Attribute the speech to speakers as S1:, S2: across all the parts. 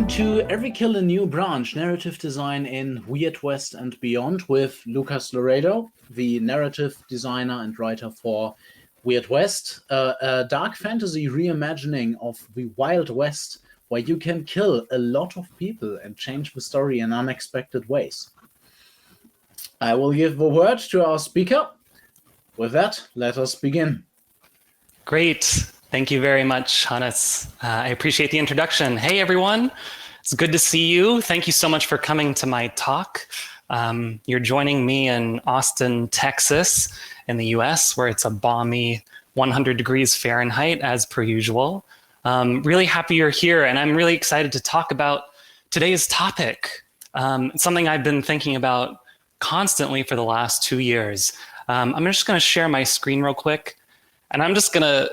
S1: Welcome to Every Kill a New Branch, narrative design in Weird West and beyond with Lucas Loredo, the narrative designer and writer for Weird West, a dark fantasy reimagining of the Wild West where you can kill a lot of people and change the story in unexpected ways. I will give the word to our speaker. With that, let us begin.
S2: Great. Thank you very much, Hannes. I appreciate the introduction. Hey, everyone. It's good to see you. Thank you so much for coming to my talk. You're joining me in Austin, Texas, in the US, where it's a balmy 100 degrees Fahrenheit, as per usual. Really happy you're here, and I'm really excited to talk about today's topic. It's something I've been thinking about constantly for the last 2 years. I'm just going to share my screen real quick, and I'm just going to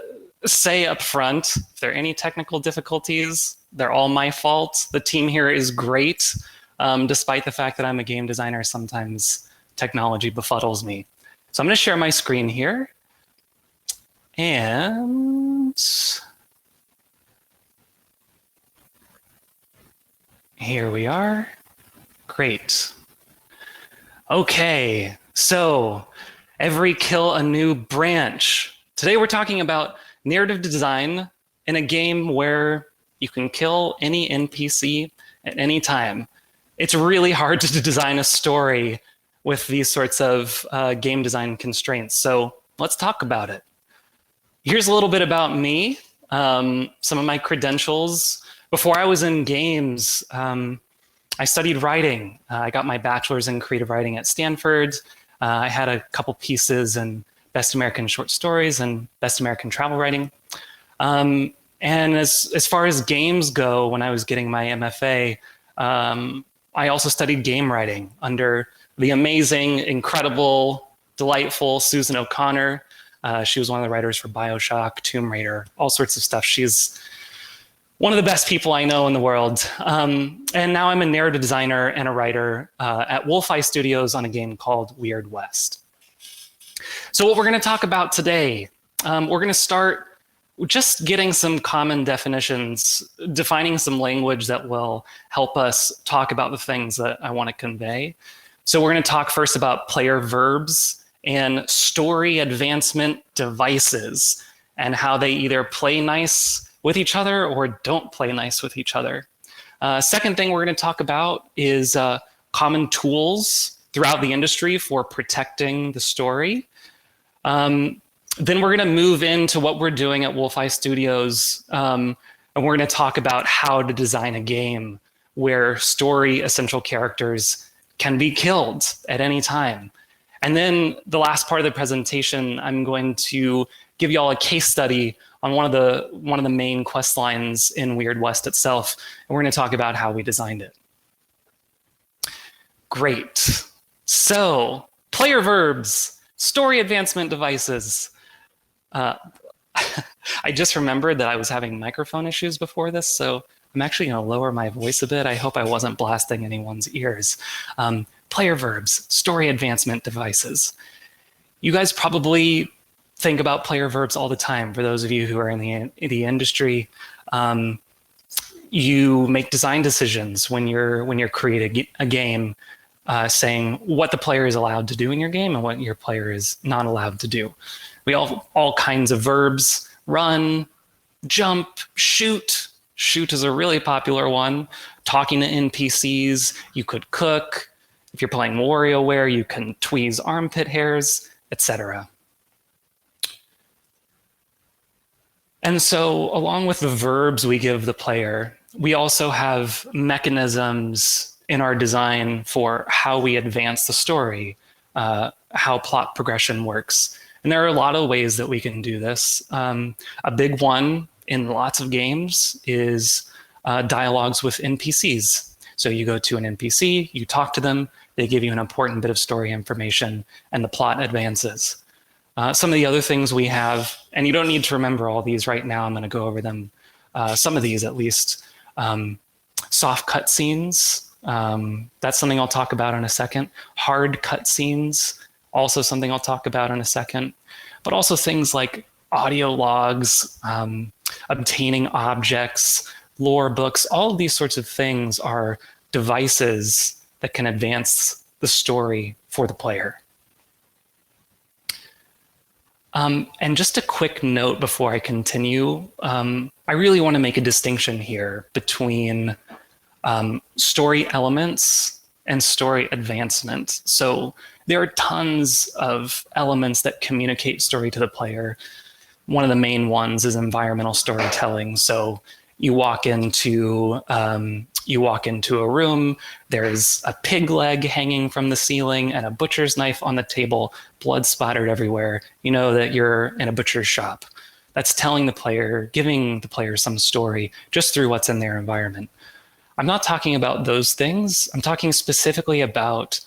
S2: say up front, if there are any technical difficulties, they're all my fault. The team here is great, despite the fact that I'm a game designer. Sometimes technology befuddles me. So I'm going to share my screen here. And here we are. Great. Okay, so every kill a new branch. Today we're talking about narrative design in a game where you can kill any NPC at any time. It's really hard to design a story with these sorts of game design constraints. So let's talk about it. Here's a little bit about me, some of my credentials. Before I was in games, I studied writing. I got my bachelor's in creative writing at Stanford. I had a couple pieces in Best American Short Stories and Best American Travel Writing. And as far as games go, when I was getting my MFA, I also studied game writing under the amazing, incredible, delightful Susan O'Connor. She was one of the writers for BioShock, Tomb Raider, all sorts of stuff. She's one of the best people I know in the world. And now I'm a narrative designer and a writer at Wolfeye Studios on a game called Weird West. So what we're going to talk about today, we're going to start just getting some common definitions, defining some language that will help us talk about the things that I want to convey. So we're going to talk first about player verbs and story advancement devices and how they either play nice with each other or don't play nice with each other. Second thing we're going to talk about is common tools throughout the industry for protecting the story. Then we're going to move into what we're doing at Wolfeye Studios, and we're going to talk about how to design a game where story essential characters can be killed at any time. And then the last part of the presentation, I'm going to give you all a case study on one of the main quest lines in Weird West itself, and we're going to talk about how we designed it. Great. So, player verbs, story advancement devices. I just remembered that I was having microphone issues before this, so I'm actually going to lower my voice a bit. I hope I wasn't blasting anyone's ears. Player verbs, story advancement devices. You guys probably think about player verbs all the time. For those of you who are in the industry, you make design decisions when you're creating a game, saying what the player is allowed to do in your game and what your player is not allowed to do. We all kinds of verbs: run, jump, shoot. Shoot is a really popular one. Talking to NPCs. You could cook. If you're playing WarioWare, you can tweeze armpit hairs, etc. And so along with the verbs we give the player, we also have mechanisms in our design for how we advance the story, how plot progression works. And there are a lot of ways that we can do this. A big one in lots of games is dialogues with NPCs. So you go to an NPC, you talk to them, they give you an important bit of story information, and the plot advances. Some of the other things we have, and you don't need to remember all these right now, I'm going to go over them, some of these at least. Soft cutscenes, that's something I'll talk about in a second. Hard cutscenes, also something I'll talk about in a second. But also things like audio logs, obtaining objects, lore books, all of these sorts of things are devices that can advance the story for the player. And just a quick note before I continue, I really want to make a distinction here between story elements and story advancement. So there are tons of elements that communicate story to the player. One of the main ones is environmental storytelling. So you walk into a room, there's a pig leg hanging from the ceiling and a butcher's knife on the table, blood splattered everywhere. You know that you're in a butcher's shop. That's telling the player, giving the player some story just through what's in their environment. I'm not talking about those things. I'm talking specifically about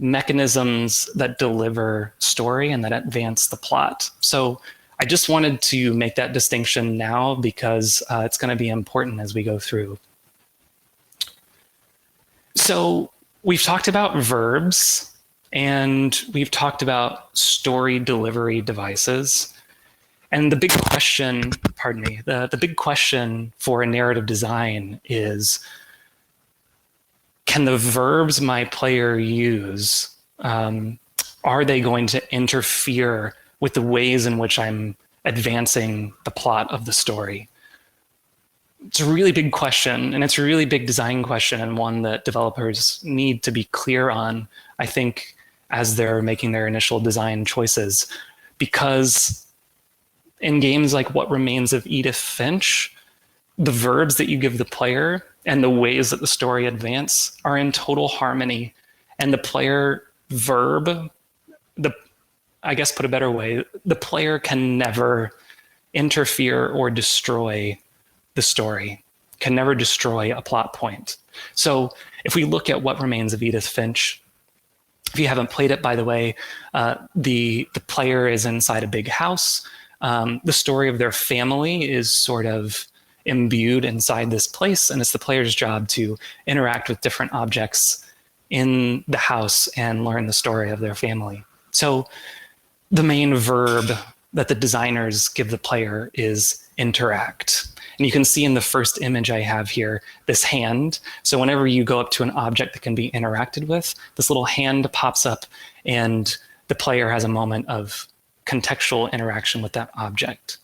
S2: mechanisms that deliver story and that advance the plot. So I just wanted to make that distinction now because it's going to be important as we go through. So we've talked about verbs and we've talked about story delivery devices. And the big question, pardon me, the big question for a narrative design is, can the verbs my player use, are they going to interfere with the ways in which I'm advancing the plot of the story? It's a really big question, and it's a really big design question, and one that developers need to be clear on, I think, as they're making their initial design choices. Because in games like What Remains of Edith Finch, the verbs that you give the player and the ways that the story advance are in total harmony. And the player verb, I guess put a better way, the player can never interfere or destroy the story, can never destroy a plot point. So if we look at What Remains of Edith Finch, if you haven't played it, by the way, the player is inside a big house. The story of their family is sort of imbued inside this place, and it's the player's job to interact with different objects in the house and learn the story of their family. So the main verb that the designers give the player is interact. And you can see in the first image I have here, this hand. So whenever you go up to an object that can be interacted with, this little hand pops up and the player has a moment of contextual interaction with that object.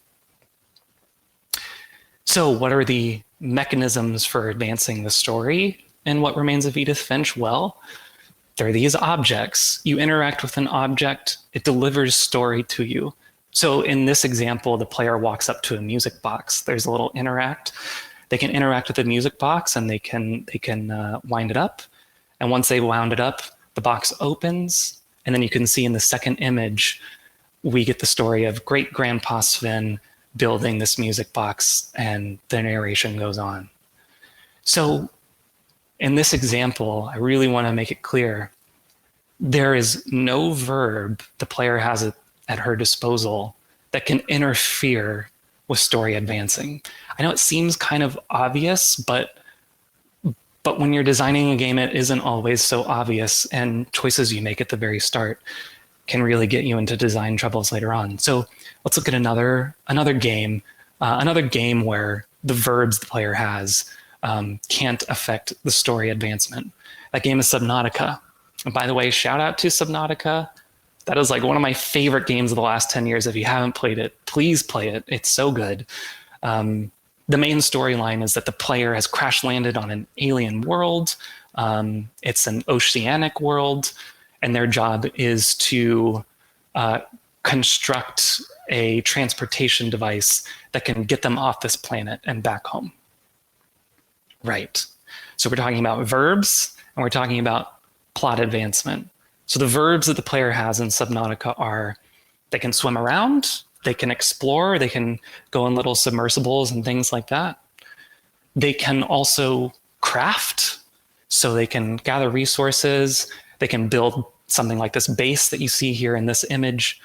S2: So what are the mechanisms for advancing the story in What Remains of Edith Finch? Well, there are these objects. You interact with an object, it delivers story to you. So in this example, the player walks up to a music box. There's a little interact. They can interact with the music box and they can wind it up. And once they wound it up, the box opens. And then you can see in the second image, we get the story of great grandpa Sven building this music box, and the narration goes on. So in this example, I really want to make it clear, there is no verb the player has at her disposal that can interfere with story advancing. I know it seems kind of obvious, but when you're designing a game, it isn't always so obvious, and choices you make at the very start can really get you into design troubles later on. So let's look at another game where the verbs the player has can't affect the story advancement. That game is Subnautica. And by the way, shout out to Subnautica. That is like one of my favorite games of the last 10 years. If you haven't played it, please play it. It's so good. The main storyline is that the player has crash landed on an alien world. It's an oceanic world, and their job is to construct a transportation device that can get them off this planet and back home. Right. So we're talking about verbs and we're talking about plot advancement. So the verbs that the player has in Subnautica are, they can swim around, they can explore, they can go in little submersibles and things like that. They can also craft, so they can gather resources, they can build something like this base that you see here in this image.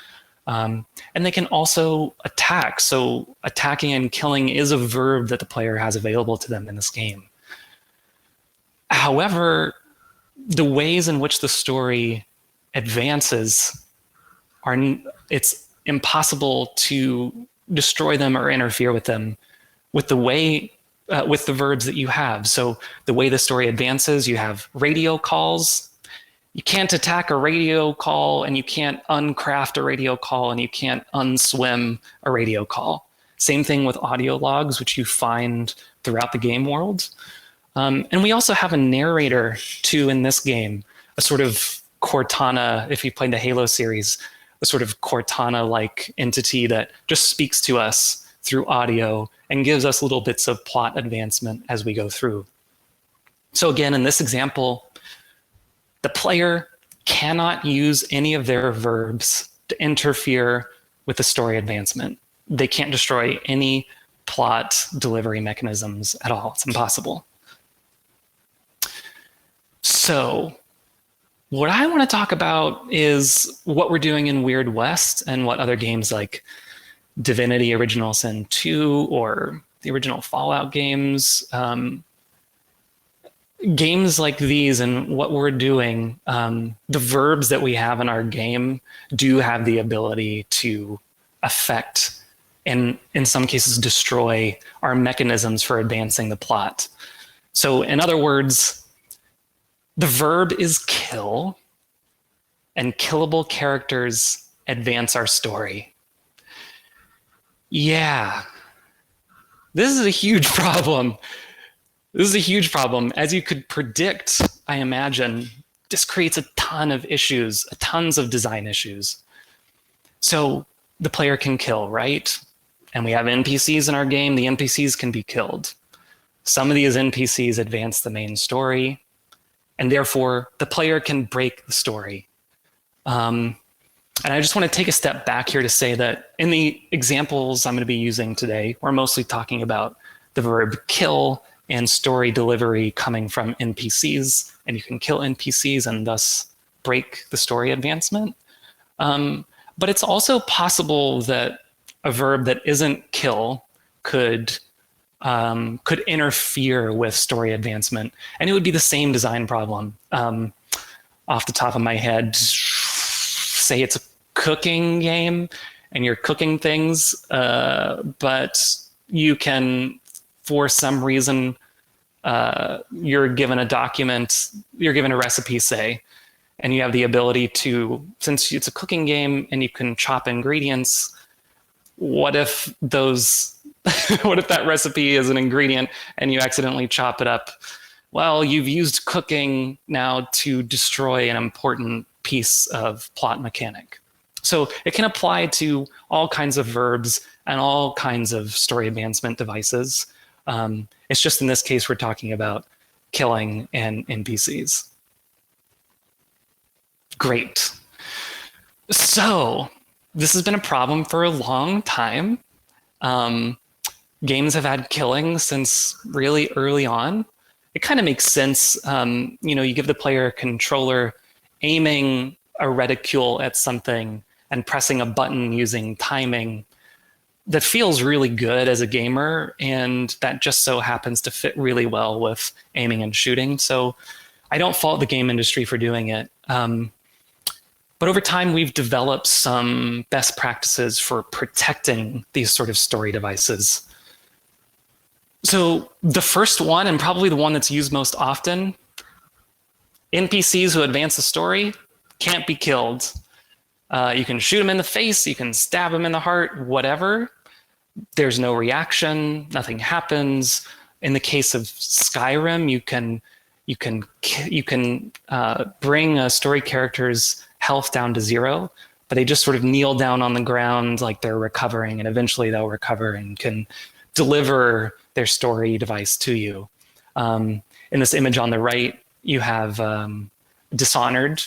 S2: And they can also attack. So attacking and killing is a verb that the player has available to them in this game. However, the ways in which the story advances it's impossible to destroy them or interfere with them with the way with the verbs that you have. So the way the story advances, you have radio calls. You can't attack a radio call, and you can't uncraft a radio call, and you can't unswim a radio call. Same thing with audio logs, which you find throughout the game world. And we also have a narrator, too, in this game, a sort of Cortana, if you played the Halo series, a sort of Cortana-like entity that just speaks to us through audio and gives us little bits of plot advancement as we go through. So again, in this example, the player cannot use any of their verbs to interfere with the story advancement. They can't destroy any plot delivery mechanisms at all. It's impossible. So what I want to talk about is what we're doing in Weird West and what other games like Divinity Original Sin 2 or the original Fallout games, games like these and what we're doing, the verbs that we have in our game do have the ability to affect and in some cases destroy our mechanisms for advancing the plot. So in other words, the verb is kill, and killable characters advance our story. Yeah, this is a huge problem. This is a huge problem. As you could predict, I imagine, this creates a ton of issues, tons of design issues. So the player can kill, right? And we have NPCs in our game. The NPCs can be killed. Some of these NPCs advance the main story, and therefore the player can break the story. And I just want to take a step back here to say that in the examples I'm going to be using today, we're mostly talking about the verb kill and story delivery coming from NPCs, and you can kill NPCs and thus break the story advancement. But it's also possible that a verb that isn't kill could interfere with story advancement, and it would be the same design problem. Off the top of my head, say it's a cooking game and you're cooking things, but you can, for some reason, you're given a document, you're given a recipe, say, and you have the ability to, since it's a cooking game and you can chop ingredients, what if those, what if that recipe is an ingredient and you accidentally chop it up? Well, you've used cooking now to destroy an important piece of plot mechanic. So it can apply to all kinds of verbs and all kinds of story advancement devices. It's just in this case, we're talking about killing and NPCs. Great. So this has been a problem for a long time. Games have had killing since really early on. It kind of makes sense. You give the player a controller, aiming a reticule at something and pressing a button using timing. That feels really good as a gamer, and that just so happens to fit really well with aiming and shooting. So I don't fault the game industry for doing it. But over time, we've developed some best practices for protecting these sort of story devices. So the first one, and probably the one that's used most often, NPCs who advance the story can't be killed. You can shoot them in the face, you can stab them in the heart, whatever. There's no reaction, nothing happens. In the case of Skyrim, you can bring a story character's health down to 0, but they just sort of kneel down on the ground like they're recovering, and eventually they'll recover and can deliver their story device to you. In this image on the right, you have Dishonored.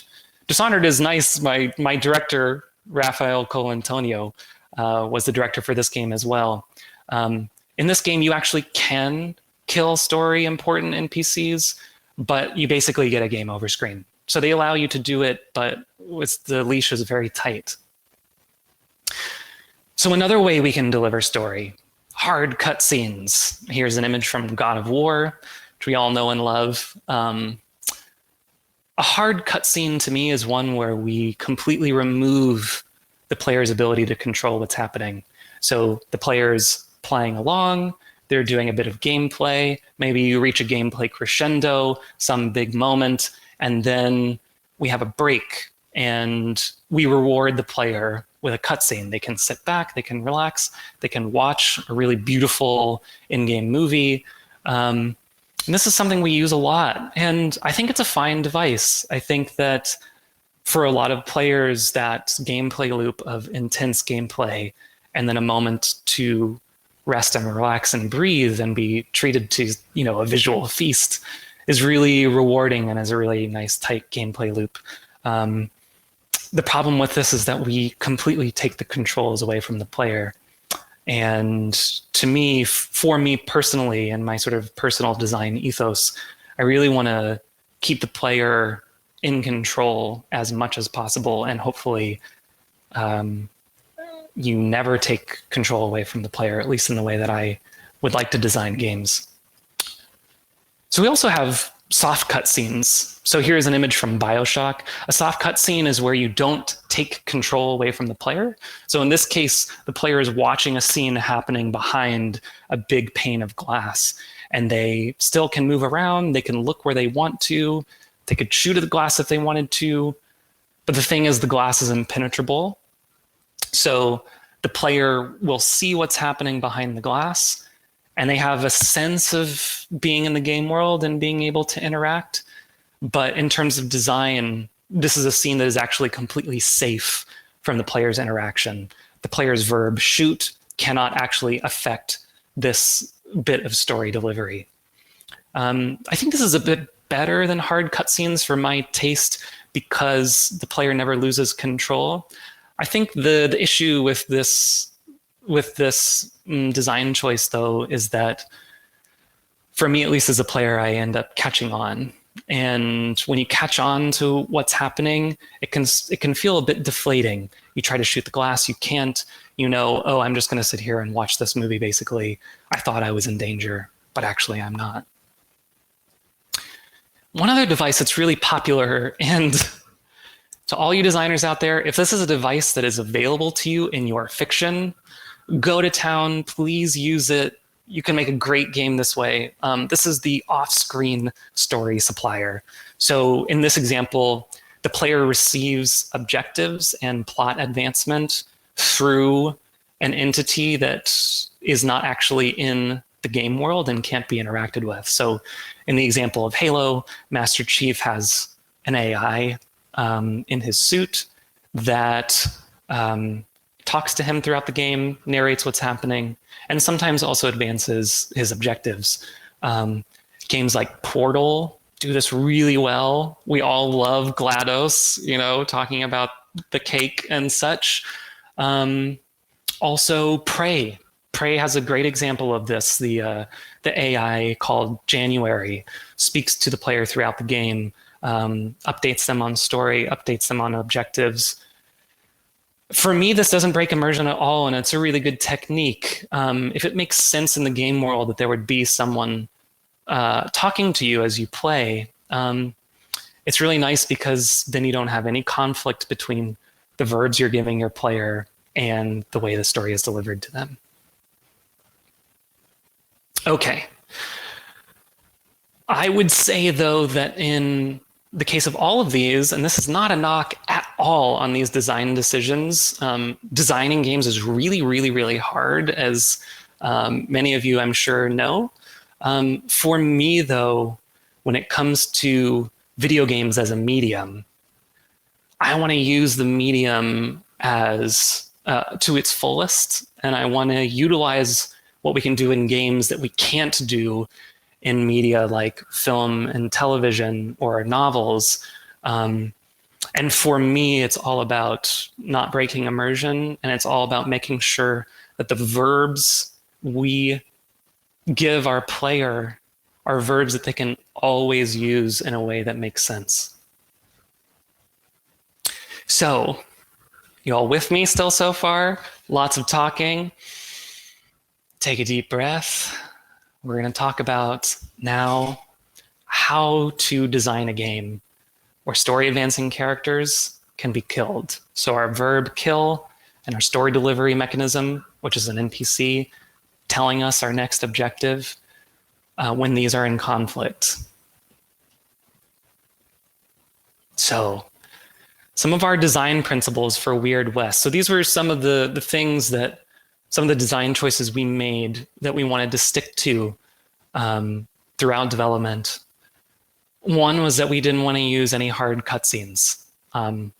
S2: Dishonored is nice. My director, Rafael Colantonio, was the director for this game as well. In this game, you actually can kill story important NPCs, but you basically get a game over screen. So they allow you to do it, but the leash is very tight. So another way we can deliver story, hard cutscenes. Here's an image from God of War, which we all know and love. A hard cutscene to me is one where we completely remove the player's ability to control what's happening. So the player's playing along, they're doing a bit of gameplay. Maybe you reach a gameplay crescendo, some big moment, and then we have a break and we reward the player with a cutscene. They can sit back, they can relax, they can watch a really beautiful in-game movie. And this is something we use a lot, and I think it's a fine device. I think that for a lot of players, that gameplay loop of intense gameplay and then a moment to rest and relax and breathe and be treated to, a visual feast is really rewarding and is a really nice, tight gameplay loop. The problem with this is that we completely take the controls away from the player. And to me, for me personally, and my sort of personal design ethos, I really want to keep the player in control as much as possible. And hopefully you never take control away from the player, at least in the way that I would like to design games. So we also have soft cutscenes. So here's an image from BioShock. A soft cutscene is where you don't take control away from the player. So in this case, the player is watching a scene happening behind a big pane of glass, and they still can move around. They can look where they want to. They could shoot at the glass if they wanted to. But the thing is, the glass is impenetrable. So the player will see what's happening behind the glass, and they have a sense of being in the game world and being able to interact. But in terms of design, this is a scene that is actually completely safe from the player's interaction. The player's verb shoot cannot actually affect this bit of story delivery. I think this is a bit better than hard cutscenes for my taste because the player never loses control. I think the issue with this design choice, though, is that for me, at least as a player, I end up catching on. And when you catch on to what's happening, it can feel a bit deflating. You try to shoot the glass, you can't. Oh, I'm just going to sit here and watch this movie, basically. I thought I was in danger, but actually I'm not. One other device that's really popular, and to all you designers out there, if this is a device that is available to you in your fiction, go to town, please use it. You can make a great game this way. This is the off-screen story supplier. So in this example, the player receives objectives and plot advancement through an entity that is not actually in the game world and can't be interacted with. So in the example of Halo, Master Chief has an AI in his suit that talks to him throughout the game, narrates what's happening, and sometimes also advances his objectives. Games like Portal do this really well. We all love GLaDOS, talking about the cake and such. Also, Prey. Prey has a great example of this. The AI called January speaks to the player throughout the game, updates them on story, updates them on objectives. For me, this doesn't break immersion at all, and it's a really good technique. If it makes sense in the game world that there would be someone talking to you as you play, it's really nice because then you don't have any conflict between the verbs you're giving your player and the way the story is delivered to them. Okay. I would say, though, that in the case of all of these, and this is not a knock at all on these design decisions, designing games is really, really, really hard, as many of you, I'm sure, know. For me, though, when it comes to video games as a medium, I want to use the medium as to its fullest, and I want to utilize what we can do in games that we can't do in media like film and television or novels. And for me, it's all about not breaking immersion, and it's all about making sure that the verbs we give our player are verbs that they can always use in a way that makes sense. So, you all with me still so far? Lots of talking. Take a deep breath. We're going to talk about now how to design a game where story advancing characters can be killed. So our verb kill and our story delivery mechanism, which is an NPC, telling us our next objective when these are in conflict. So some of our design principles for Weird West. So these were some of the things that, some of the design choices we made that we wanted to stick to throughout development. One was that we didn't want to use any hard cutscenes. And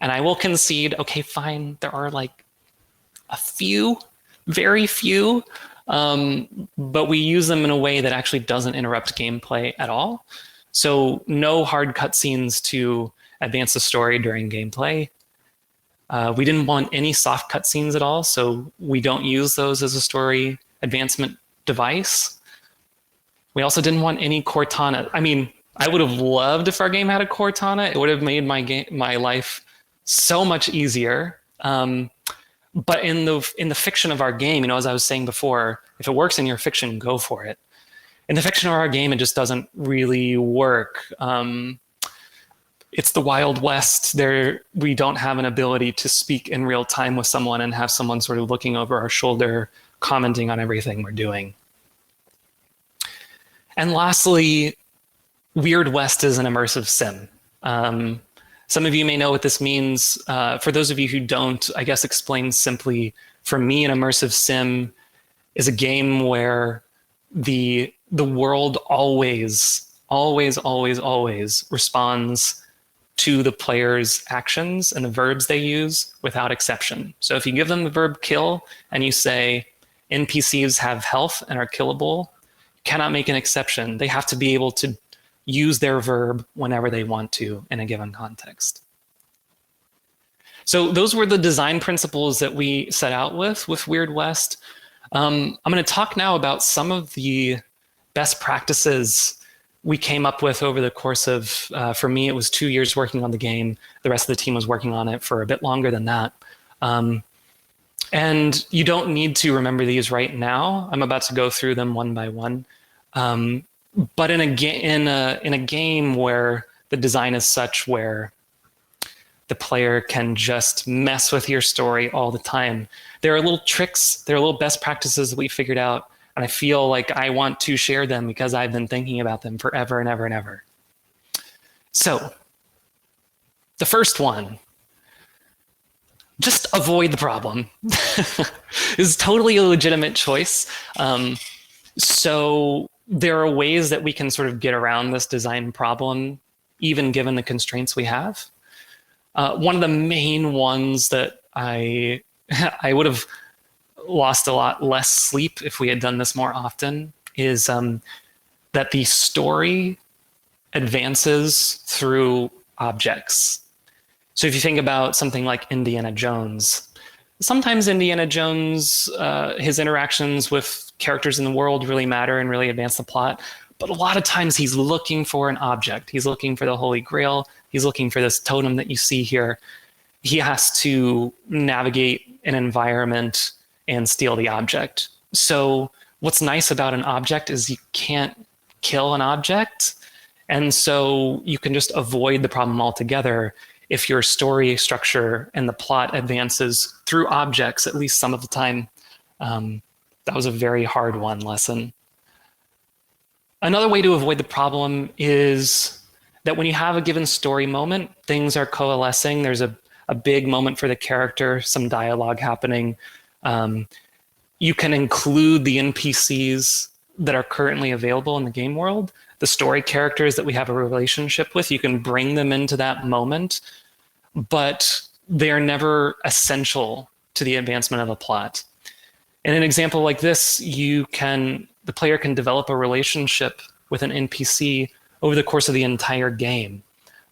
S2: I will concede, okay, fine, there are like a few, very few, but we use them in a way that actually doesn't interrupt gameplay at all. So no hard cutscenes to advance the story during gameplay. We didn't want any soft cutscenes at all, so we don't use those as a story advancement device. We also didn't want any Cortana. I mean, I would have loved if our game had a Cortana. It would have made my life so much easier. But in the fiction of our game, as I was saying before, if it works in your fiction, go for it. In the fiction of our game, it just doesn't really work. It's the Wild West. We don't have an ability to speak in real time with someone and have someone sort of looking over our shoulder, commenting on everything we're doing. And lastly, Weird West is an immersive sim. Some of you may know what this means. For those of you who don't, I guess explained simply, for me, an immersive sim is a game where the world always responds to the player's actions and the verbs they use without exception. So if you give them the verb kill and you say NPCs have health and are killable, you cannot make an exception. They have to be able to use their verb whenever they want to in a given context. So those were the design principles that we set out with Weird West. I'm going to talk now about some of the best practices we came up with over the course of, for me, it was 2 years working on the game. The rest of the team was working on it for a bit longer than that. And you don't need to remember these right now. I'm about to go through them one by one. But in a game where the design is such where the player can just mess with your story all the time, there are little tricks, there are little best practices that we figured out, and I feel like I want to share them because I've been thinking about them forever and ever and ever. So, the first one, just avoid the problem. It's totally a legitimate choice. So there are ways that we can sort of get around this design problem, even given the constraints we have. One of the main ones that I would have lost a lot less sleep if we had done this more often is that the story advances through objects. So if you think about something like Indiana Jones, sometimes Indiana Jones, his interactions with characters in the world really matter and really advance the plot. But a lot of times he's looking for an object. He's looking for the Holy Grail. He's looking for this totem that you see here. He has to navigate an environment and steal the object. So what's nice about an object is you can't kill an object. And so you can just avoid the problem altogether if your story structure and the plot advances through objects, at least some of the time. That was a very hard won lesson. Another way to avoid the problem is that when you have a given story moment, things are coalescing. There's a big moment for the character, some dialogue happening. You can include the NPCs that are currently available in the game world, the story characters that we have a relationship with. You can bring them into that moment, but they are never essential to the advancement of a plot. In an example like this, the player can develop a relationship with an NPC over the course of the entire game.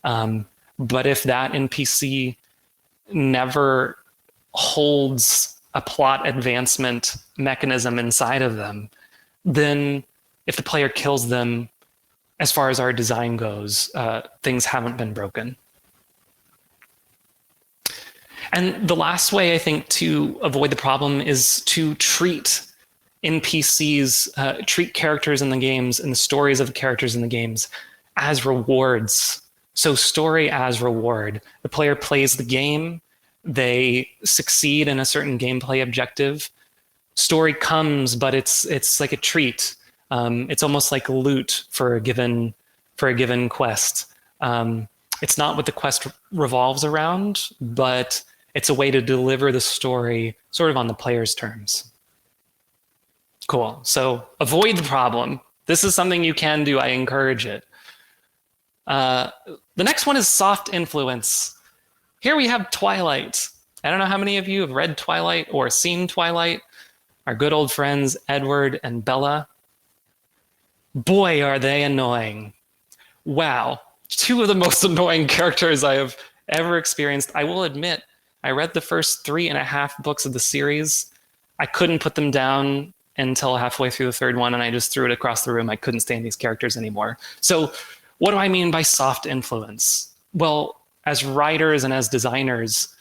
S2: But if that NPC never holds a plot advancement mechanism inside of them, then if the player kills them, as far as our design goes, things haven't been broken. And the last way, I think, to avoid the problem is to treat NPCs, treat characters in the games and the stories of the characters in the games as rewards. So story as reward. The player plays the game, they succeed in a certain gameplay objective, story comes, but it's like a treat. It's almost like loot for a given quest. It's not what the quest revolves around, but it's a way to deliver the story sort of on the player's terms. Cool. So avoid the problem. This is something you can do. I encourage it. The next one is soft influence. Here we have Twilight. I don't know how many of you have read Twilight or seen Twilight. Our good old friends, Edward and Bella. Boy, are they annoying. Wow. Two of the most annoying characters I have ever experienced. I will admit, I read the first 3.5 books of the series. I couldn't put them down until halfway through the third one, and I just threw it across the room. I couldn't stand these characters anymore. So what do I mean by soft influence? Well, as writers and as designers,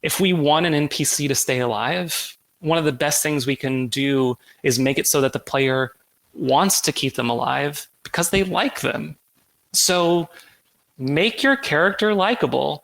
S2: if we want an NPC to stay alive, one of the best things we can do is make it so that the player wants to keep them alive because they like them. So make your character likable.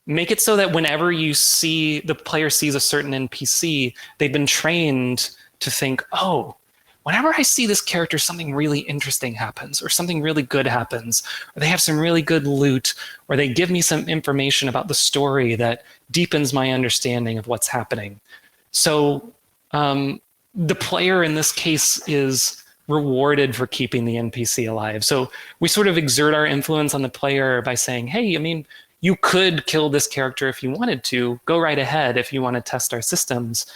S2: Make it so that whenever you see the player sees a certain NPC, they've been trained to think, oh, whenever I see this character, something really interesting happens, or something really good happens, or they have some really good loot, or they give me some information about the story that deepens my understanding of what's happening. So the player in this case is rewarded for keeping the NPC alive. So we sort of exert our influence on the player by saying, hey, I mean, you could kill this character if you wanted to. Go right ahead if you want to test our systems.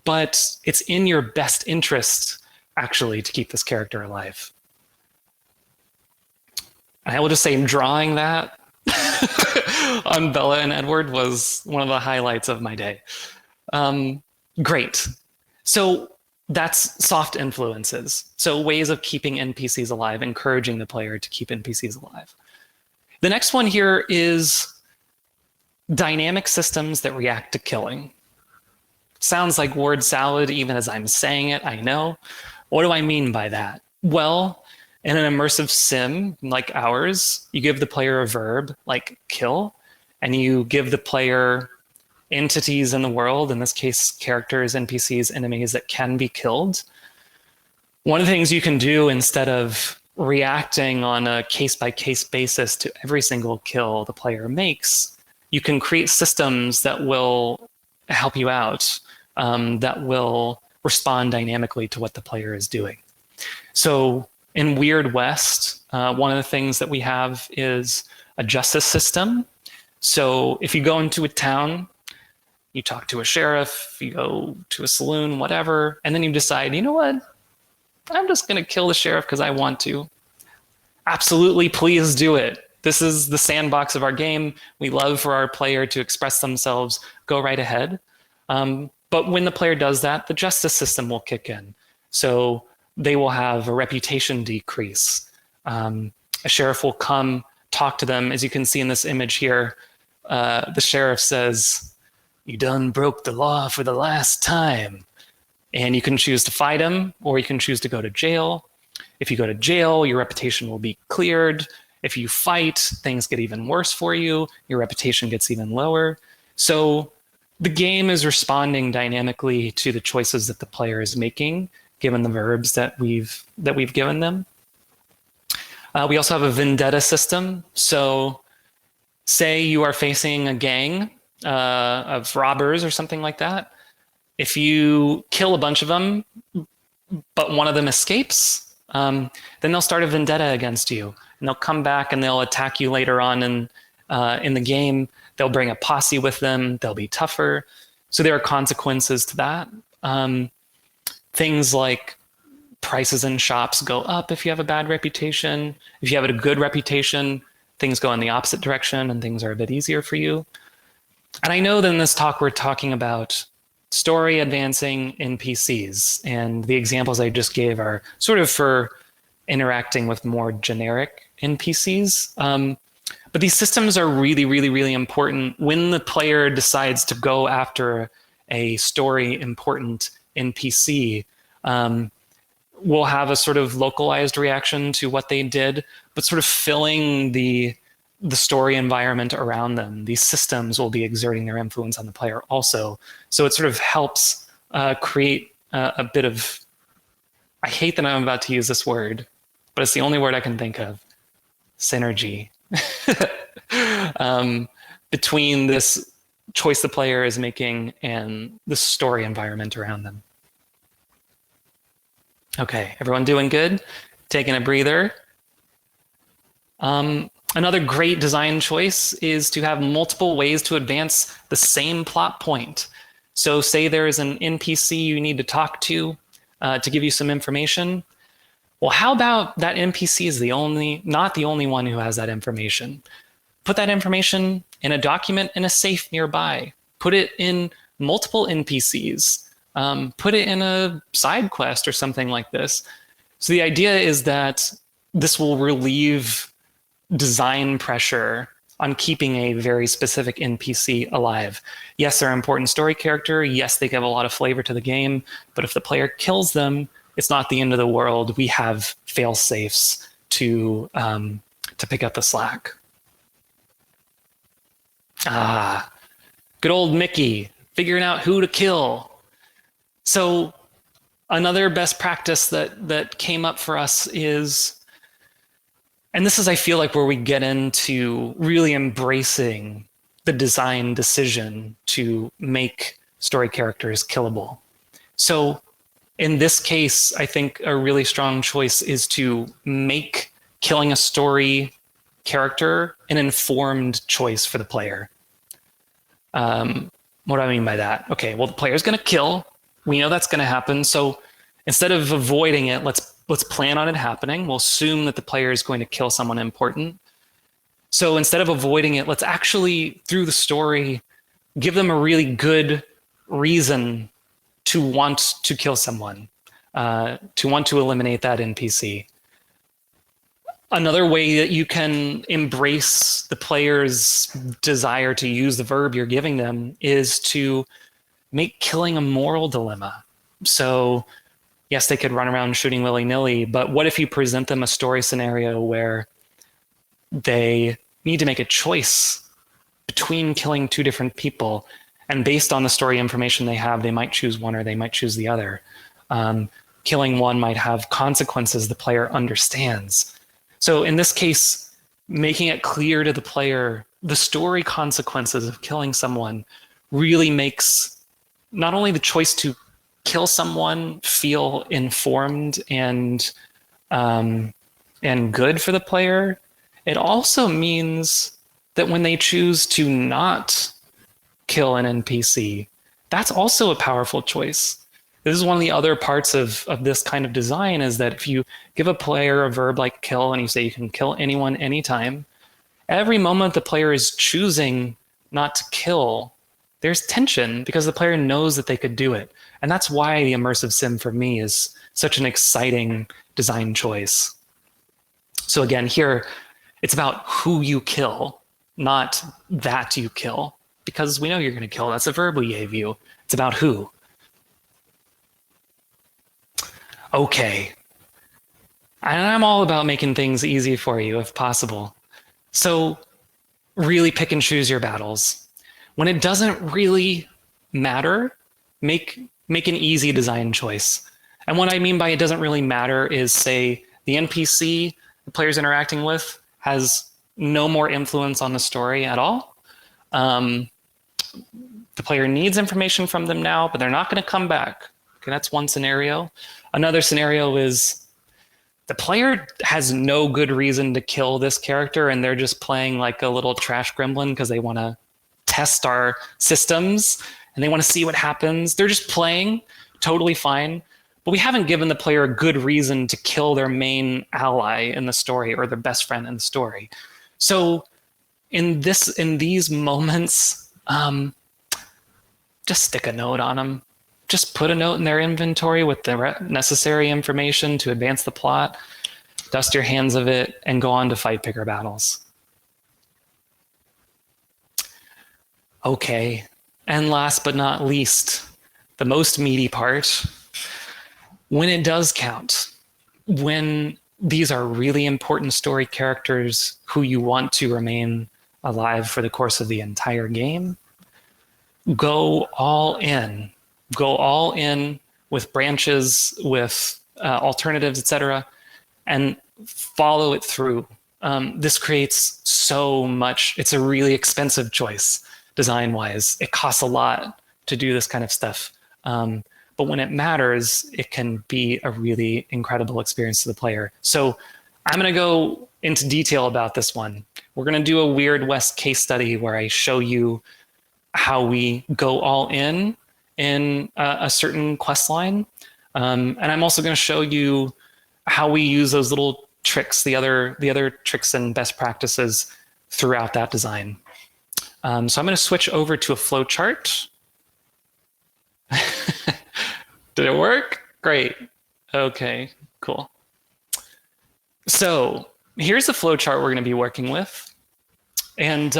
S2: But it's in your best interest, actually, to keep this character alive. I will just say drawing that on Bella and Edward was one of the highlights of my day. Great. So that's soft influences. So ways of keeping NPCs alive, encouraging the player to keep NPCs alive. The next one here is dynamic systems that react to killing. Sounds like word salad even as I'm saying it, I know. What do I mean by that? Well, in an immersive sim like ours, you give the player a verb like kill, and you give the player entities in the world, in this case, characters, NPCs, enemies that can be killed. One of the things you can do instead of reacting on a case-by-case basis to every single kill the player makes, you can create systems that will help you out, that will respond dynamically to what the player is doing. So in Weird West, one of the things that we have is a justice system. So if you go into a town, you talk to a sheriff, you go to a saloon, whatever, and then you decide, you know what? I'm just going to kill the sheriff because I want to. Absolutely, please do it. This is the sandbox of our game. We love for our player to express themselves. Go right ahead. But when the player does that, the justice system will kick in. So they will have a reputation decrease. A sheriff will come talk to them. As you can see in this image here, the sheriff says, "You done broke the law for the last time." And you can choose to fight him, or you can choose to go to jail. If you go to jail, your reputation will be cleared. If you fight, things get even worse for you. Your reputation gets even lower. So the game is responding dynamically to the choices that the player is making, given the verbs that we've given them. We also have a vendetta system. So say you are facing a gang of robbers or something like that. If you kill a bunch of them, but one of them escapes, then they'll start a vendetta against you. And they'll come back and they'll attack you later on in the game. They'll bring a posse with them. They'll be tougher. So there are consequences to that. Things like prices in shops go up if you have a bad reputation. If you have a good reputation, things go in the opposite direction and things are a bit easier for you. And I know that in this talk, we're talking about story advancing NPCs. And the examples I just gave are sort of for interacting with more generic NPCs. But these systems are really, really, really important when the player decides to go after a story important NPC. We'll have a sort of localized reaction to what they did, but sort of filling the story environment around them. These systems will be exerting their influence on the player also. So it sort of helps create a bit of, I hate that I'm about to use this word, but it's the only word I can think of, synergy between this choice the player is making and the story environment around them. Okay, everyone doing good? Taking a breather. Another great design choice is to have multiple ways to advance the same plot point. So say there's an NPC you need to talk to give you some information. Well, how about that NPC is not the only one who has that information? Put that information in a document in a safe nearby. Put it in multiple NPCs. Put it in a side quest or something like this. So the idea is that this will relieve design pressure on keeping a very specific NPC alive. Yes, they're an important story character. Yes, they give a lot of flavor to the game. But if the player kills them, it's not the end of the world. We have fail safes to pick up the slack. Good old Mickey, figuring out who to kill. So another best practice that came up for us is, and this is, I feel like, where we get into really embracing the design decision to make story characters killable. So in this case, I think a really strong choice is to make killing a story character an informed choice for the player. What do I mean by that? Okay, well, the player's going to kill. We know that's going to happen. So instead of avoiding it, let's plan on it happening. We'll assume that the player is going to kill someone important. So instead of avoiding it, let's actually, through the story, give them a really good reason to want to kill someone, to want to eliminate that NPC. Another way that you can embrace the player's desire to use the verb you're giving them is to make killing a moral dilemma. So yes, they could run around shooting willy-nilly, but what if you present them a story scenario where they need to make a choice between killing two different people, and based on the story information they have, they might choose one or they might choose the other. Killing one might have consequences the player understands. So in this case, making it clear to the player the story consequences of killing someone really makes not only the choice to kill someone feel informed and good for the player, it also means that when they choose to not kill an NPC, that's also a powerful choice. This is one of the other parts of this kind of design, is that if you give a player a verb like kill and you say you can kill anyone anytime, every moment the player is choosing not to kill, there's tension because the player knows that they could do it. And that's why the immersive sim for me is such an exciting design choice. So again, here, it's about who you kill, not that you kill, because we know you're going to kill. That's a verb we gave you. It's about who. Okay. And I'm all about making things easy for you if possible. So really pick and choose your battles. When it doesn't really matter, make an easy design choice. And what I mean by it doesn't really matter is, say, the NPC the player's interacting with has no more influence on the story at all. The player needs information from them now, but they're not going to come back. Okay, that's one scenario. Another scenario is the player has no good reason to kill this character, and they're just playing like a little trash gremlin because they want to test our systems and they want to see what happens. They're just playing, totally fine. But we haven't given the player a good reason to kill their main ally in the story or their best friend in the story. So in these moments, just stick a note on them. Just put a note in their inventory with the necessary information to advance the plot, dust your hands of it, and go on to fight bigger battles. Okay, and last but not least, the most meaty part, when it does count, when these are really important story characters who you want to remain alive for the course of the entire game, go all in. Go all in with branches, with alternatives, etc., and follow it through. This creates so much. It's a really expensive choice design-wise. It costs a lot to do this kind of stuff. But when it matters, it can be a really incredible experience to the player. So I'm going to go into detail about this one. We're going to do a Weird West case study where I show you how we go all in a certain quest line. And I'm also going to show you how we use those little tricks, the other tricks and best practices throughout that design. So I'm going to switch over to a flow chart. Did it work? Great. Okay, cool. So here's the flow chart we're going to be working with. And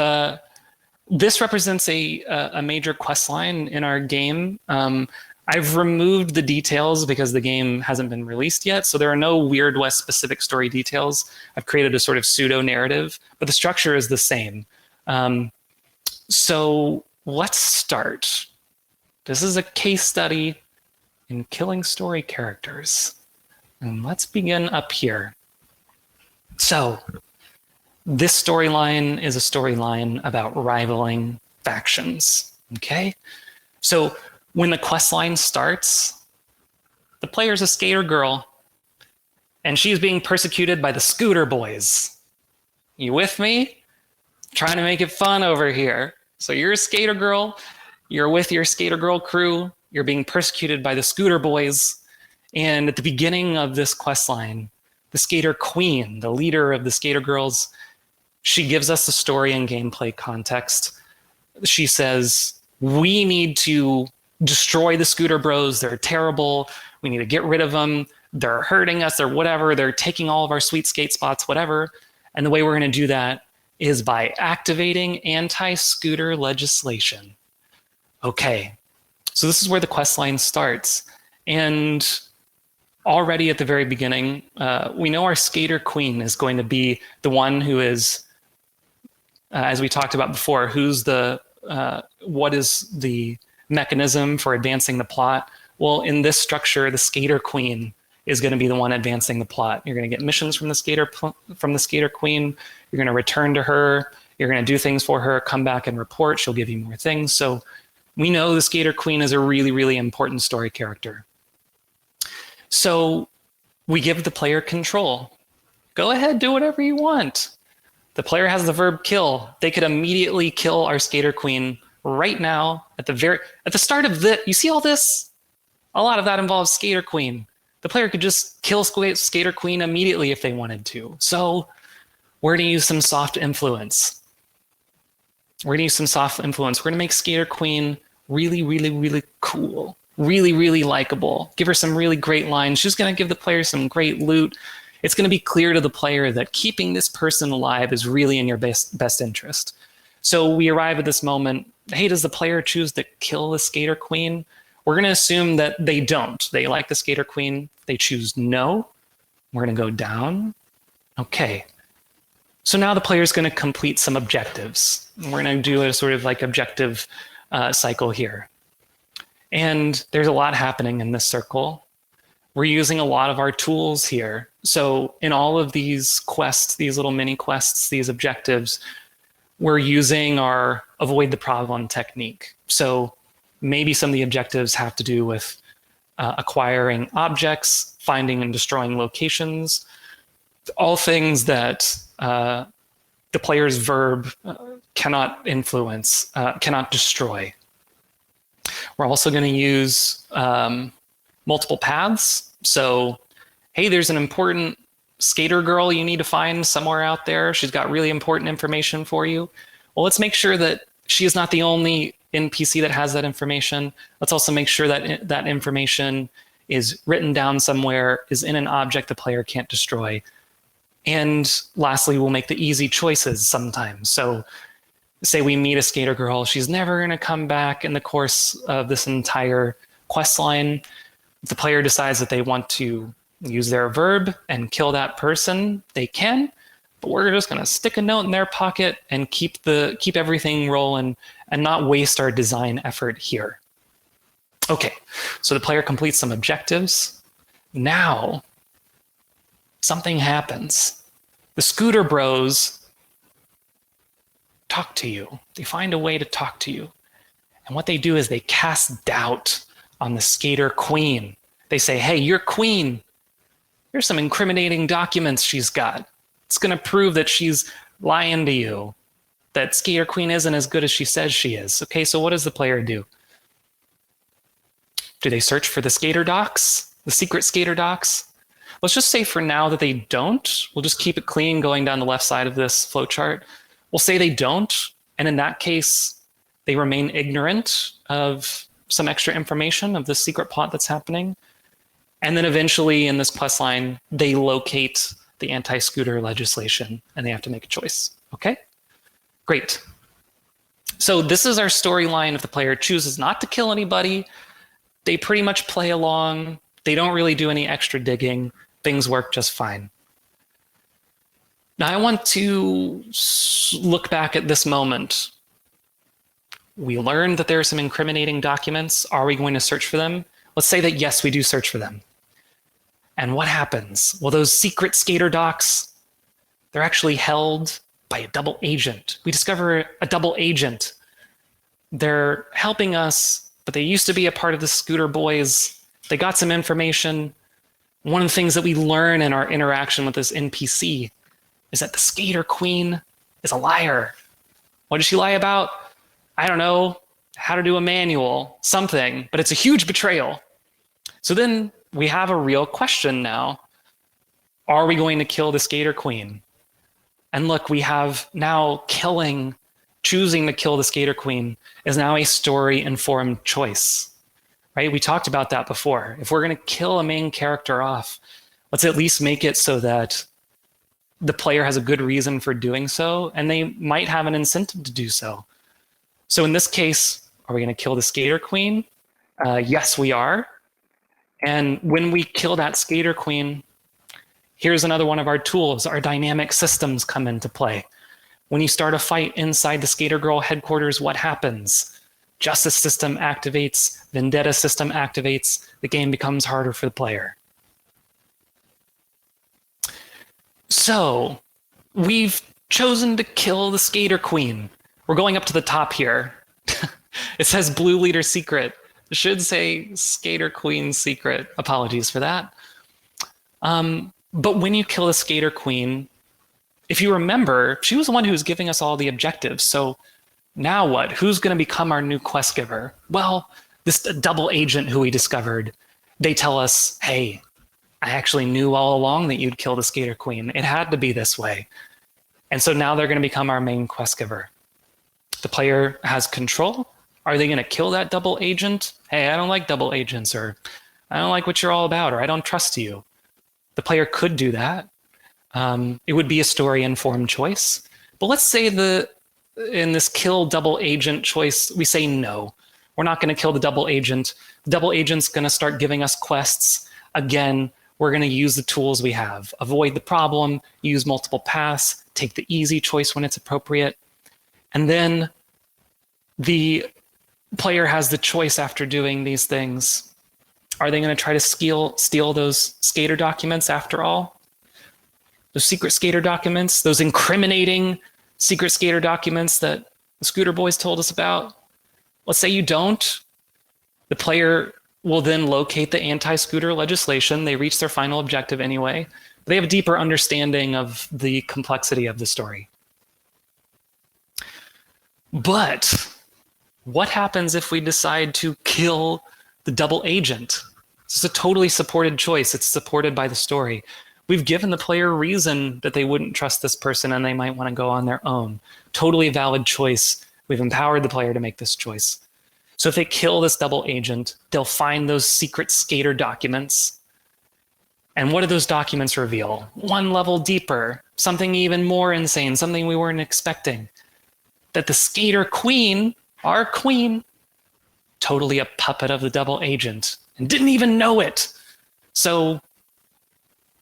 S2: this represents a major quest line in our game. I've removed the details because the game hasn't been released yet, so there are no Weird West specific story details. I've created a sort of pseudo narrative, but the structure is the same. So let's start. This is a case study in killing story characters. And let's begin up here. So this storyline is a storyline about rivaling factions, okay? So when the quest line starts, the player's a skater girl, and she's being persecuted by the scooter boys. You with me? Trying to make it fun over here. So you're a skater girl, you're with your skater girl crew, you're being persecuted by the scooter boys, and at the beginning of this quest line, the skater queen, the leader of the skater girls, she gives us the story and gameplay context. She says, we need to destroy the scooter bros. They're terrible. We need to get rid of them. They're hurting us or whatever. They're taking all of our sweet skate spots, whatever. And the way we're going to do that is by activating anti-scooter legislation. Okay, so this is where the quest line starts. And already at the very beginning, we know our skater queen is going to be the one who is, as we talked about before, what is the mechanism for advancing the plot? Well, in this structure, the skater queen is going to be the one advancing the plot. You're going to get missions from the skater queen. You're going to return to her. You're going to do things for her, come back and report. She'll give you more things. So we know the skater queen is a really, really important story character. So we give the player control. Go ahead, do whatever you want. The player has the verb kill. They could immediately kill our skater queen right now at the start of the, you see all this? A lot of that involves skater queen. The player could just kill skater queen immediately if they wanted to. So we're going to use some soft influence. We're going to make skater queen really, really, really cool. Really, really likable. Give her some really great lines. She's going to give the player some great loot. It's going to be clear to the player that keeping this person alive is really in your best interest. So we arrive at this moment. Hey, does the player choose to kill the skater queen? We're going to assume that they don't. They like the skater queen. They choose no. We're going to go down. Okay. So now the player is going to complete some objectives. We're going to do a sort of like objective cycle here. And there's a lot happening in this circle. We're using a lot of our tools here. So in all of these quests, these little mini quests, these objectives, we're using our avoid the problem technique. So maybe some of the objectives have to do with acquiring objects, finding and destroying locations, all things that the player's verb cannot influence, cannot destroy. We're also going to use multiple paths. So, hey, there's an important skater girl you need to find somewhere out there. She's got really important information for you. Well, let's make sure that she is not the only NPC that has that information. Let's also make sure that that information is written down somewhere, is in an object the player can't destroy. And lastly, we'll make the easy choices sometimes. So say we meet a skater girl, she's never going to come back in the course of this entire quest line. If the player decides that they want to use their verb and kill that person, they can, but we're just going to stick a note in their pocket and keep everything rolling and not waste our design effort here. Okay, so the player completes some objectives. Now, something happens. The Scooter Bros talk to you. They find a way to talk to you. And what they do is they cast doubt on the Skater Queen. They say, hey, your queen, here's some incriminating documents she's got. It's going to prove that she's lying to you, that Skater Queen isn't as good as she says she is. Okay, so what does the player do? Do they search for the skater docs, the secret skater docs? Let's just say for now that they don't. We'll just keep it clean going down the left side of this flowchart. We'll say they don't, and in that case, they remain ignorant of some extra information of the secret plot that's happening. And then eventually in this quest line, they locate the anti-scooter legislation and they have to make a choice. Okay, great. So this is our storyline. If the player chooses not to kill anybody, they pretty much play along. They don't really do any extra digging. Things work just fine. Now I want to look back at this moment. We learned that there are some incriminating documents. Are we going to search for them? Let's say that yes, we do search for them. And what happens? Well, those secret skater docs, they're actually held by a double agent. We discover a double agent. They're helping us, but they used to be a part of the Scooter Boys. They got some information. One of the things that we learn in our interaction with this NPC is that the Skater Queen is a liar. What does she lie about? I don't know, how to do a manual, something, but it's a huge betrayal. So then we have a real question now. Are we going to kill the Skater Queen? And look, we have now choosing to kill the Skater Queen is now a story-informed choice, right? We talked about that before. If we're going to kill a main character off, let's at least make it so that the player has a good reason for doing so, and they might have an incentive to do so. So in this case, are we going to kill the Skater Queen? Yes, we are. And when we kill that Skater Queen, here's another one of our tools. Our dynamic systems come into play. When you start a fight inside the Skater Girl headquarters, what happens? Justice system activates, vendetta system activates, the game becomes harder for the player. So we've chosen to kill the Skater Queen. We're going up to the top here. It says Blue Leader Secret. It should say Skater Queen Secret. Apologies for that. But when you kill the Skater Queen, if you remember, she was the one who was giving us all the objectives. So now what? Who's going to become our new quest giver? Well, this double agent who we discovered, they tell us, hey, I actually knew all along that you'd kill the Skater Queen. It had to be this way. And so now they're going to become our main quest giver. The player has control. Are they going to kill that double agent? Hey, I don't like double agents, or I don't like what you're all about, or I don't trust you. The player could do that. It would be a story-informed choice. But let's say in this kill double agent choice, we say no. We're not going to kill the double agent. The double agent's going to start giving us quests. Again, we're going to use the tools we have. Avoid the problem, use multiple paths, take the easy choice when it's appropriate. And then the player has the choice after doing these things. Are they going to try to steal those skater documents after all? Those secret skater documents, those incriminating secret skater documents that the Scooter Boys told us about? Let's say you don't. The player will then locate the anti-scooter legislation. They reach their final objective anyway. They have a deeper understanding of the complexity of the story. But what happens if we decide to kill the double agent? It's a totally supported choice. It's supported by the story. We've given the player a reason that they wouldn't trust this person and they might want to go on their own. Totally valid choice. We've empowered the player to make this choice. So if they kill this double agent, they'll find those secret skater documents. And what do those documents reveal? One level deeper, something even more insane, something we weren't expecting. That the Skater Queen, our queen, totally a puppet of the double agent and didn't even know it. So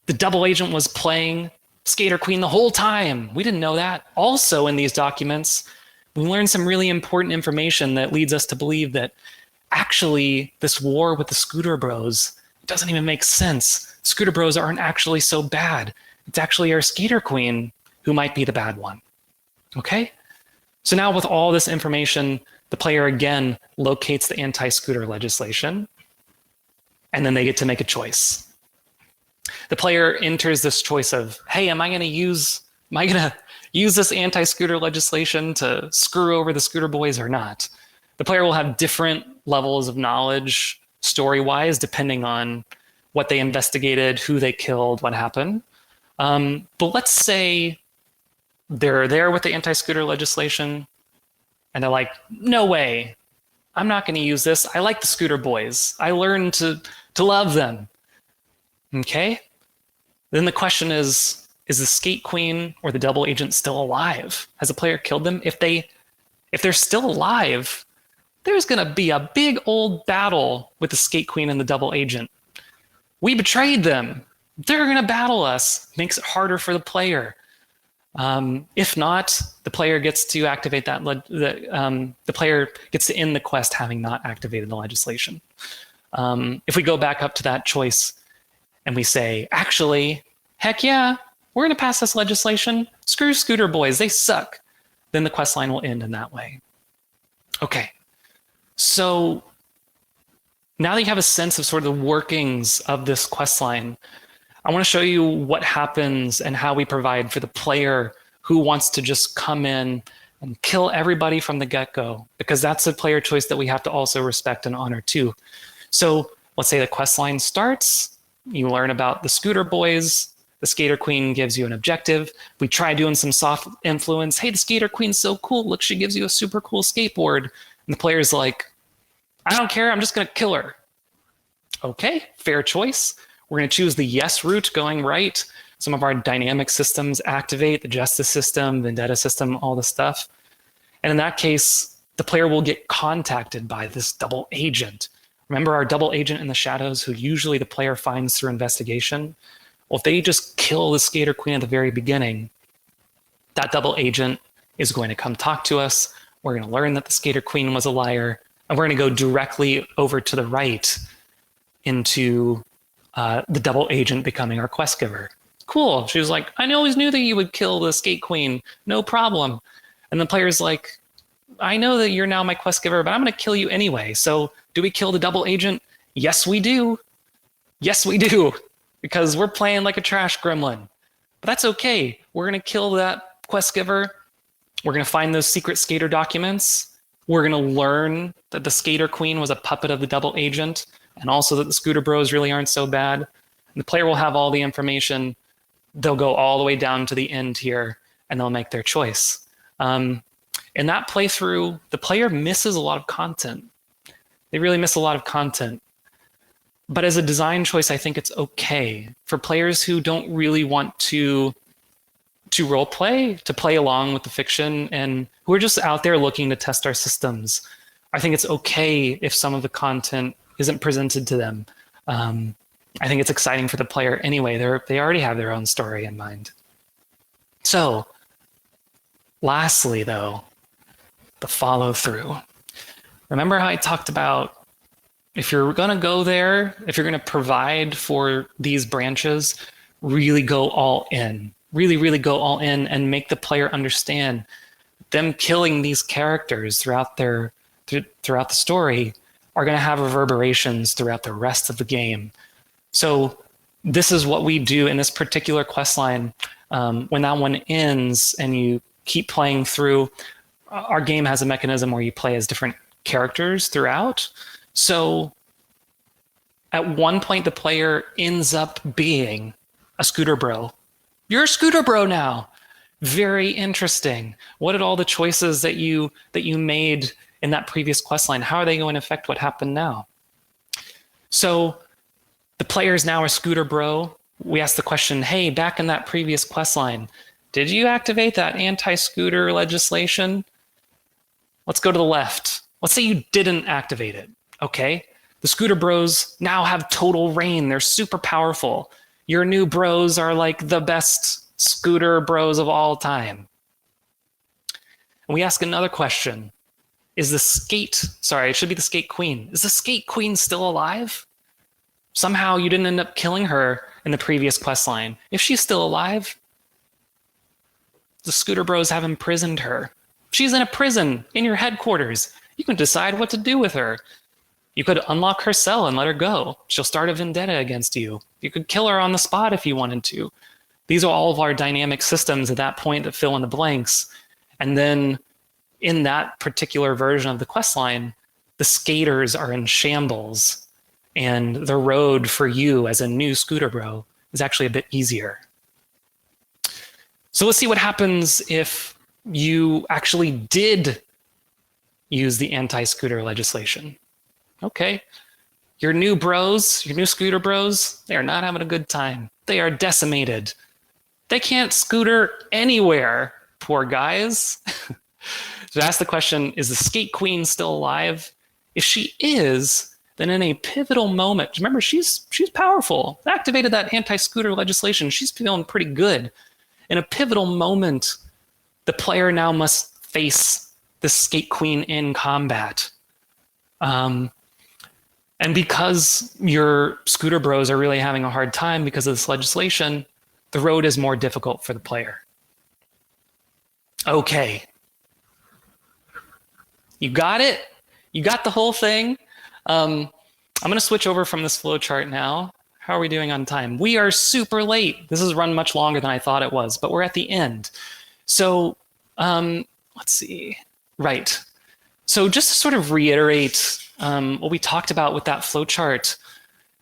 S2: the double agent was playing Skater Queen the whole time. We didn't know that. Also in these documents, we learned some really important information that leads us to believe that actually, this war with the Scooter Bros, it doesn't even make sense. Scooter Bros aren't actually so bad. It's actually our Skater Queen who might be the bad one. Okay? So now with all this information, the player again locates the anti-scooter legislation, and then they get to make a choice. The player enters this choice of, hey, am I going to use this anti-scooter legislation to screw over the Scooter Boys or not? The player will have different levels of knowledge story-wise, depending on what they investigated, who they killed, what happened. But let's say they're there with the anti-scooter legislation, and they're like, no way, I'm not going to use this. I like the Scooter Boys. I learned to love them. Okay? Then the question is the Skate Queen or the Double Agent still alive? Has the player killed them? If they're still alive, there's going to be a big old battle with the Skate Queen and the Double Agent. We betrayed them. They're going to battle us. Makes it harder for the player. If not, the player gets to activate that. The player gets to end the quest having not activated the legislation. If we go back up to that choice and we say, actually, heck yeah, we're going to pass this legislation. Screw Scooter Boys, they suck. Then the quest line will end in that way. Okay, so now that you have a sense of sort of the workings of this quest line, I want to show you what happens and how we provide for the player who wants to just come in and kill everybody from the get-go, because that's a player choice that we have to also respect and honor too. So let's say the quest line starts, you learn about the Scooter Boys, the Skater Queen gives you an objective. We try doing some soft influence. Hey, the Skater Queen's so cool. Look, she gives you a super cool skateboard. And the player's like, I don't care, I'm just gonna kill her. Okay, fair choice. We're going to choose the yes route going right. Some of our dynamic systems activate, the justice system, vendetta system, all the stuff. And in that case, the player will get contacted by this double agent. Remember our double agent in the shadows who usually the player finds through investigation? Well, if they just kill the Skater Queen at the very beginning, that double agent is going to come talk to us. We're going to learn that the Skater Queen was a liar, and we're going to go directly over to the right into the double agent becoming our quest giver. Cool. She was like, I always knew that you would kill the Skate Queen. No problem. And the player's like, I know that you're now my quest giver, but I'm going to kill you anyway. So do we kill the double agent? Yes, we do. Yes, we do. Because we're playing like a trash gremlin. But that's okay. We're going to kill that quest giver. We're going to find those secret skater documents. We're going to learn that the Skater Queen was a puppet of the double agent, and also that the Scooter Bros really aren't so bad. And the player will have all the information. They'll go all the way down to the end here, and they'll make their choice. In that playthrough, the player misses a lot of content. They really miss a lot of content. But as a design choice, I think it's okay. For players who don't really want to role play, to play along with the fiction, and who are just out there looking to test our systems, I think it's okay if some of the content isn't presented to them. I think it's exciting for the player anyway. They already have their own story in mind. So, lastly though, the follow through. Remember how I talked about if you're gonna go there, if you're gonna provide for these branches, really go all in. Really, really go all in and make the player understand them killing these characters throughout the story are going to have reverberations throughout the rest of the game. So this is what we do in this particular quest line. When that one ends and you keep playing through, our game has a mechanism where you play as different characters throughout. So at one point, the player ends up being a Scooter Bro. You're a Scooter Bro now. Very interesting. What did all the choices that you made in that previous quest line, how are they going to affect what happened now? So the player is now a Scooter Bro. We ask the question, hey, back in that previous quest line, did you activate that anti-scooter legislation? Let's go to the left. Let's say you didn't activate it. Okay. The Scooter Bros now have total reign. They're super powerful. Your new bros are like the best Scooter Bros of all time. And we ask another question. Is the skate, sorry, it should be the skate queen. Is the skate queen still alive? Somehow you didn't end up killing her in the previous quest line. If she's still alive, the Scooter Bros have imprisoned her. She's in a prison in your headquarters. You can decide what to do with her. You could unlock her cell and let her go. She'll start a vendetta against you. You could kill her on the spot if you wanted to. These are all of our dynamic systems at that point that fill in the blanks. And then in that particular version of the quest line, the skaters are in shambles, and the road for you as a new Scooter Bro is actually a bit easier. So let's see what happens if you actually did use the anti-scooter legislation. Okay, your new bros, your new Scooter Bros, they are not having a good time. They are decimated. They can't scooter anywhere, poor guys. So ask the question, is the skate queen still alive? If she is, then in a pivotal moment, remember, she's powerful. Activated that anti-scooter legislation. She's feeling pretty good. In a pivotal moment, the player now must face the skate queen in combat. And because your Scooter Bros are really having a hard time because of this legislation, the road is more difficult for the player. Okay. You got it? You got the whole thing? I'm going to switch over from this flowchart now. How are we doing on time? We are super late. This has run much longer than I thought it was, but we're at the end. So let's see. Right. So just to sort of reiterate what we talked about with that flowchart,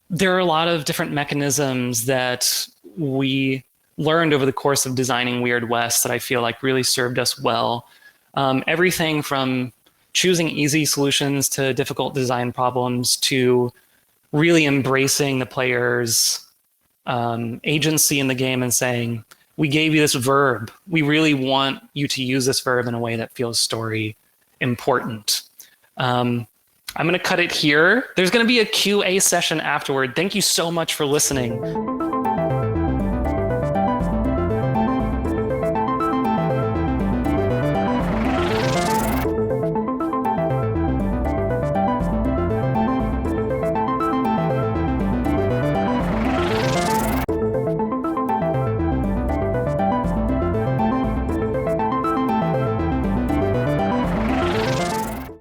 S2: there are a lot of different mechanisms that we learned over the course of designing Weird West that I feel like really served us well. Everything from choosing easy solutions to difficult design problems to really embracing the player's agency in the game and saying, we gave you this verb. We really want you to use this verb in a way that feels story important. I'm going to cut it here. There's going to be a QA session afterward. Thank you so much for listening.